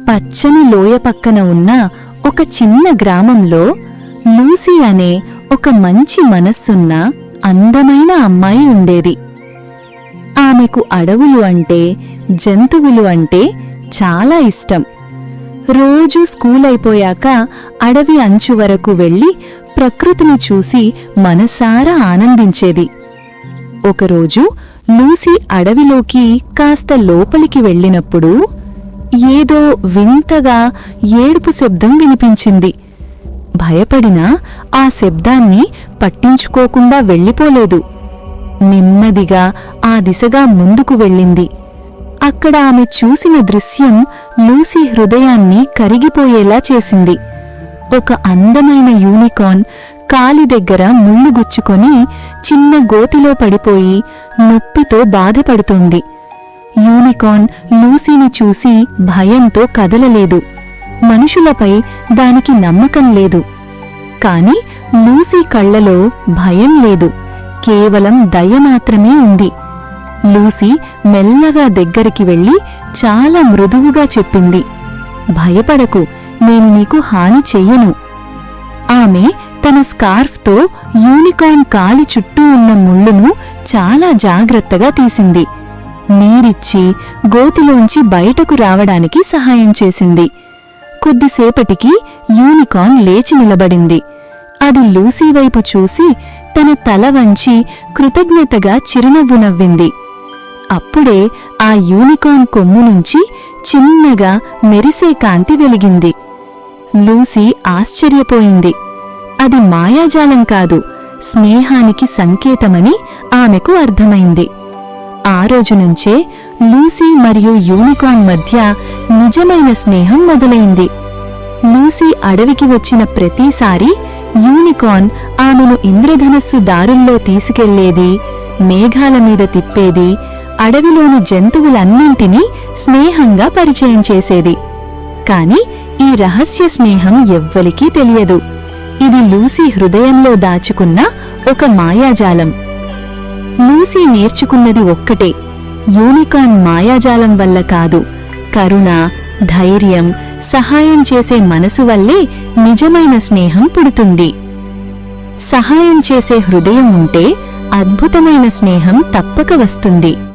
పచ్చని లోయ పక్కన ఉన్న ఒక చిన్న గ్రామంలో లూసీ అనే ఒక మంచి మనస్సున్న అందమైన అమ్మాయి ఉండేది. ఆమెకు అడవులు అంటే, జంతువులు అంటే చాలా ఇష్టం. రోజూ స్కూలైపోయాక అడవి అంచు వరకు వెళ్లి ప్రకృతిని చూసి మనసారా ఆనందించేది. ఒకరోజు లూసీ అడవిలోకి కాస్త లోపలికి వెళ్ళినప్పుడు ఏదో వింతగా ఏడుపు శబ్దం వినిపించింది. భయపడినా ఆ శబ్దాన్ని పట్టించుకోకుండా వెళ్ళిపోలేదు. నెమ్మదిగా ఆ దిశగా ముందుకు వెళ్ళింది. అక్కడ ఆమె చూసిన దృశ్యం లూసీ హృదయాన్ని కరిగిపోయేలా చేసింది. ఒక అందమైన యూనికార్న్ కాలి దగ్గర ముళ్ళు గుచ్చుకొని చిన్న గోతిలో పడిపోయి నొప్పితో బాధపడుతోంది. యూనికార్న్ లూసీని చూసి భయంతో కదలలేదు. మనుషులపై దానికి నమ్మకం లేదు. కాని లూసీ కళ్లలో భయం లేదు, కేవలం దయ మాత్రమే ఉంది. లూసీ మెల్లగా దగ్గరికి వెళ్లి చాలా మృదువుగా చెప్పింది, భయపడకు, నేను నీకు హాని చెయ్యను. ఆమె తన స్కార్ఫ్తో యూనికార్న్ కాలి చుట్టూ ఉన్న ముళ్ళును చాలా జాగ్రత్తగా తీసింది. నీరిచ్చి గోతిలోంచి బయటకు రావడానికి సహాయం చేసింది. కొద్దిసేపటికి యూనికార్న్ లేచి నిలబడింది. అది లూసీ వైపు చూసి తన తల వంచి కృతజ్ఞతగా చిరునవ్వు నవ్వింది. అప్పుడే ఆ యూనికార్న్ కొమ్ము నుంచి చిన్నగా మెరిసే కాంతి వెలిగింది. లూసీ ఆశ్చర్యపోయింది. అది మాయాజాలం కాదు, స్నేహానికి సంకేతమని ఆమెకు అర్థమైంది. ఆ రోజునుంచే లూసీ మరియు యూనికార్న్ మధ్య నిజమైన స్నేహం మొదలైంది. లూసీ అడవికి వచ్చిన ప్రతిసారీ యూనికార్న్ ఆమెను ఇంద్రధనస్సు దారుల్లో తీసుకెళ్లేది, మేఘాల మీద తిప్పేది, అడవిలోని జంతువులన్నింటినీ స్నేహంగా పరిచయం చేసేది. కాని ఈ రహస్య స్నేహం ఎవ్వరికీ తెలియదు. ఇది లూసీ హృదయంలో దాచుకున్న ఒక మాయాజాలం. లూసీ నేర్చుకున్నది ఒక్కటే, యూనికార్న్ మాయాజాలం వల్ల కాదు, కరుణ, ధైర్యం, సహాయం చేసే మనసు వల్లే నిజమైన స్నేహం పుడుతుంది. సహాయం చేసే హృదయం ఉంటే అద్భుతమైన స్నేహం తప్పక వస్తుంది.